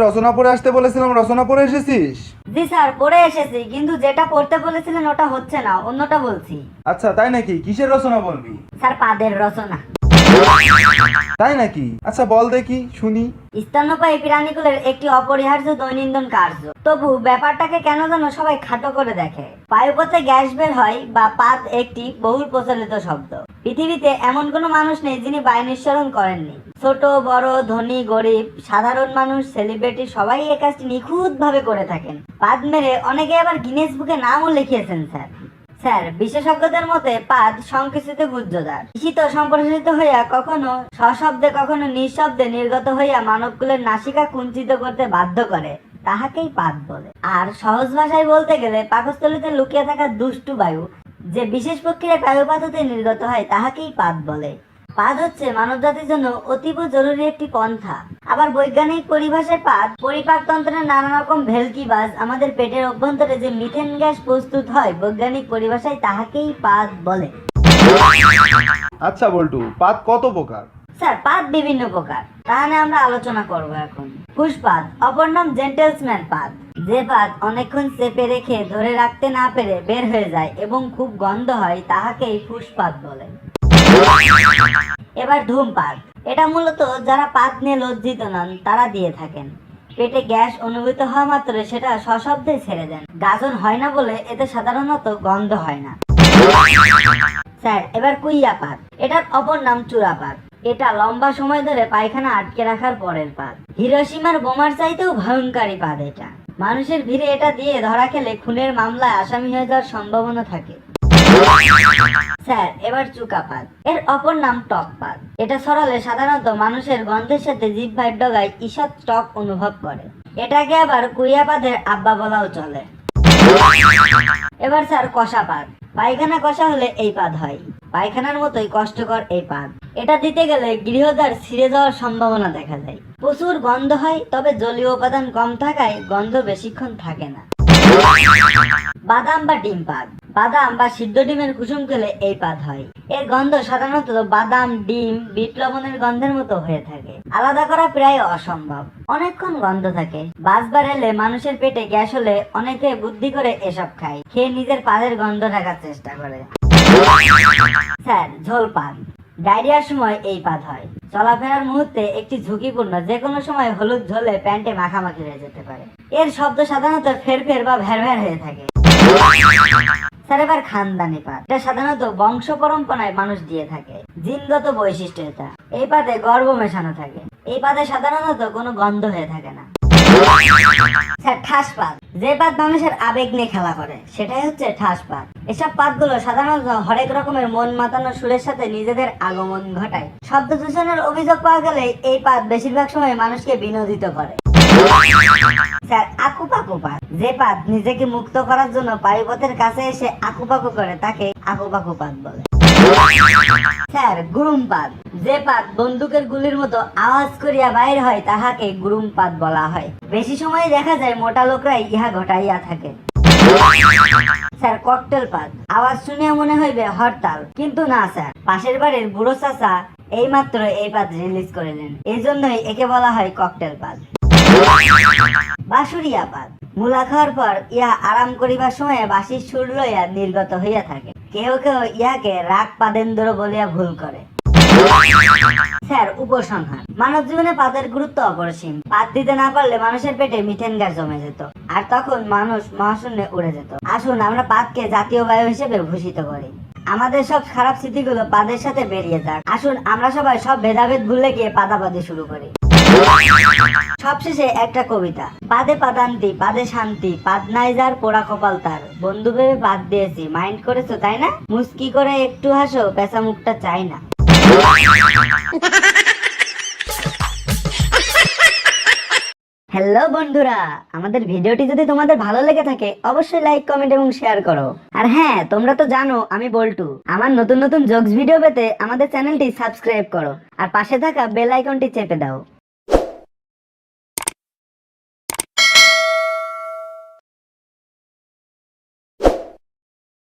রচনা পড়ে আসতে বলেছিলাম, রচনা পড়ে এসেছিস? জি স্যার, পড়ে এসেছি, কিন্তু যেটা পড়তে বলেছিলেন ওটা হচ্ছে না, অন্যটা বলছি। আচ্ছা তাই নাকি? কিসের রচনা বলবি? স্যার, পাদের রচনা। তাই নাকি? আচ্ছা বল দেখি শুনি। স্তন্যপায়ী প্রাণীগুলোর একটি অপরিহার্য দৈনন্দিন কার্য, তবু ব্যাপারটাকে কেন যেন সবাই খাটো করে দেখে। বায়ুপথে গ্যাস বের হয় বা পাদ একটি বহুল প্রচলিত শব্দ। পৃথিবীতে এমন কোনো মানুষ নেই যিনি বায়ু নিঃসরণ করেননি। ছোট বড়, ধনী গরিব, সাধারণ মানুষ, সেলিব্রিটি সবাই এই কাজটি নিখুঁত ভাবে করে থাকেন। পাদ মেরে অনেকে আবার গিনেস বুকে নামও লিখিয়েছেন স্যার, বিশেষজ্ঞদের মতে পাদ সংকুচিত গুহ্যদ্বার, শীত সম্প্রসারিত হইয়া কখনো সশব্দে কখনো নিঃশব্দে নির্গত হইয়া মানবকুলের নাসিকা কুঞ্চিত করতে বাধ্য করে, তাহাকেই পাদ বলে। আর সহজ ভাষায় বলতে গেলে পাকস্থলীতে লুকিয়ে থাকা দুষ্টু বায়ু যে বিশেষ প্রক্রিয়ায় বায়ুপাত হতে নির্গত হয়, তাহাকেই পাদ বলে। পাদ হচ্ছে মানব জাতির জন্য অতীব জরুরি একটি পন্থা। আবার বৈজ্ঞানিক পরিভাষায় পাদ পরিপাকতন্ত্রের নানা রকম ভেলকিবাজ আমাদের পেটের অভ্যন্তরে যে মিথেন গ্যাস প্রস্তুত হয়, বৈজ্ঞানিক পরিভাষায় তাহাকেই পাদ বলে। আচ্ছা বল্টু, পাদ কত প্রকার? স্যার, পাদ বিভিন্ন প্রকার, তাহা নিয়ে আমরা আলোচনা করব এখন। ফুসপাদ, অপর নাম জেন্টেলসম্যান পাদ। যে পাদ অনেকক্ষণ চেপে রেখে ধরে রাখতে না পেরে বের হয়ে যায় এবং খুব গন্ধ হয়, তাহাকেই ফুসপাদ বলে। এবার ধূমপাদ, এটা মূলত যারা পাদ নিয়ে লজ্জিত নন তারা দিয়ে থাকেন। পেটে গ্যাস অনুভূত হওয়া মাত্র সেটা সশব্দে ছেড়ে দেন। গাজন হয় না বলে এতে সাধারণত গন্ধ হয় না। স্যার, এবার কুইয়াপাদ, এটার অপর নাম চূড়াপাদ। এটা লম্বা সময় ধরে পায়খানা আটকে রাখার পরের পাদ। হিরোশিমার বোমার চাইতেও ভয়ঙ্করী পাদ এটা। মানুষের ভিড়ে এটা দিয়ে ধরা খেলে খুনের মামলায় আসামি হয়ে যাওয়ার সম্ভাবনা থাকে। স্যার, এবার চুকাপাদ, এর অপর নাম টকপাদ। এটা সরালে সাধারণত মানুষের গন্ধের সাথে জিহ্বার ডগায় ঈষৎ টক অনুভব করে। এটাকে আবার কুইয়াপাদের আব্বা বলাও চলে। এবার স্যার কষাপাদ, পায়খানা কষা হলে এই পাদ হয়। পায়খানার মতোই কষ্টকর এই পাদ। এটা দিতে গেলে গৃহদ্বার ছিঁড়ে যাওয়ার সম্ভাবনা দেখা যায়। প্রচুর গন্ধ হয়, তবে জলীয় উপাদান কম থাকায় গন্ধ বেশিক্ষণ থাকে না। বাদাম বা ডিম পাদ, বাদাম বা সিদ্ধ ডিমের কুসুম খেলে এই পাদ হয়। এর গন্ধ সাধারণত বাদাম, ডিম, বিট লবণের গন্ধের মতো হয়ে থাকে। আলাদা করা প্রায় অসম্ভব, অনেকক্ষণ গন্ধ থাকে। বাসবার এলে মানুষের পেটে গ্যাস হলে অনেকে বুদ্ধি করে এসব খায়, খেয়ে নিজের পাদের গন্ধ ঢাকার চেষ্টা করে। স্যার, ঝোল পাদ, ডায়রিয়ার সময় এই পাদ হয়। চলাফেরার মুহূর্তে একটি ঝুঁকিপূর্ণ, যে কোনো সময় হলুদ ঝোলে প্যান্টে মাখামাখি হয়ে যেতে পারে। এর শব্দ সাধারণত ফের বা ভ্যার হয়ে থাকে। স্যার, এবার খানদানি পাদ, এটা সাধারণত বংশ পরম্পরায় মানুষ দিয়ে থাকে। জিনগত বৈশিষ্ট্য এটা। এই পাদে গর্ভ মেশানো থাকে। এই পাদে সাধারণত কোনো গন্ধ হয়ে থাকে না। স্যার, ঠাস পাদ, যে পাদ মানুষের আবেগ নিয়ে খেলা করে সেটাই হচ্ছে ঠাস পাদ। এসব পাদগুলো সাধারণত হরেক রকমের মন মাতানো সুরের সাথে নিজেদের আগমন ঘটায়। শব্দ দূষণের অভিযোগ পাওয়া গেলে এই পাদ বেশিরভাগ সময় মানুষকে বিনোদিত করে। স্যার, আকুপাকু পাদ, যে পাদ নিজেকে মুক্ত করার জন্য বায়ুপথের কাছে এসে আকুপাকু করে তাকে আকুপাকু পাদ বলে। স্যার, গুরুম পাদ, যে পাদ বন্দুকের গুলির মতো আওয়াজ করিয়া বাইর হয় তাহাকে গুরুম পাদ বলা হয়। বেশি সময় দেখা যায় মোটা লোকরাই ইহা ঘটাইয়া থাকে। স্যার, ককটেল পাদ, আওয়াজ শুনিয়া মনে হইবে হরতাল, কিন্তু না স্যার, পাশের বাড়ির বুড়ো চাচা এইমাত্র এই পাদ রিলিজ করিলেন, এই জন্যই একে বলা হয় ককটেল পাদ। বাঁশুরিয়া পাদ, মূলা খাওয়ার পর ইহা আরাম করিবার সময় বাঁশির সুর লইয়া নির্গত হইয়া থাকে। কেউ কেউ ইহাকে রাগ পাদেন্দ্র বলিয়া ভুল করে। স্যার, উপসংহার, মানব জীবনে পাদের গুরুত্ব অপরিসীম। পাদ দিতে না পারলে মানুষের পেটে মিথেন গ্যাস জমে যেত, আর তখন মানুষ মহাশূন্যে উড়ে যেত। আসুন আমরা পাদকে জাতীয় বায়ু হিসেবে ভূষিত করি। আমাদের সব খারাপ স্মৃতিগুলো পাদের সাথে বেরিয়ে যাক। আসুন আমরা সবাই সব ভেদাভেদ ভুলে গিয়ে পাদাপাদি শুরু করি। সবশেষে একটা কবিতা। পাদে পাদান্তি, পাদে শান্তি, পাদ নাই যার পোড়া কপাল তার। বন্ধু ভেবে পাদ দিয়েছি, মাইন্ড করেছো তাই না? মুস্কি করে একটু হাসো, পেঁচা মুখটা চাই না। হ্যালো বন্ধুরা, আমাদের ভিডিওটি যদি তোমাদের ভালো লেগে থাকে অবশ্যই লাইক, কমেন্ট এবং শেয়ার করো। আর হ্যাঁ, তোমরা তো জানো আমি বল্টু। আমার নতুন নতুন জোকস ভিডিও পেতে আমাদের চ্যানেলটি সাবস্ক্রাইব করো আর পাশে থাকা বেল আইকনটি চেপে দাও।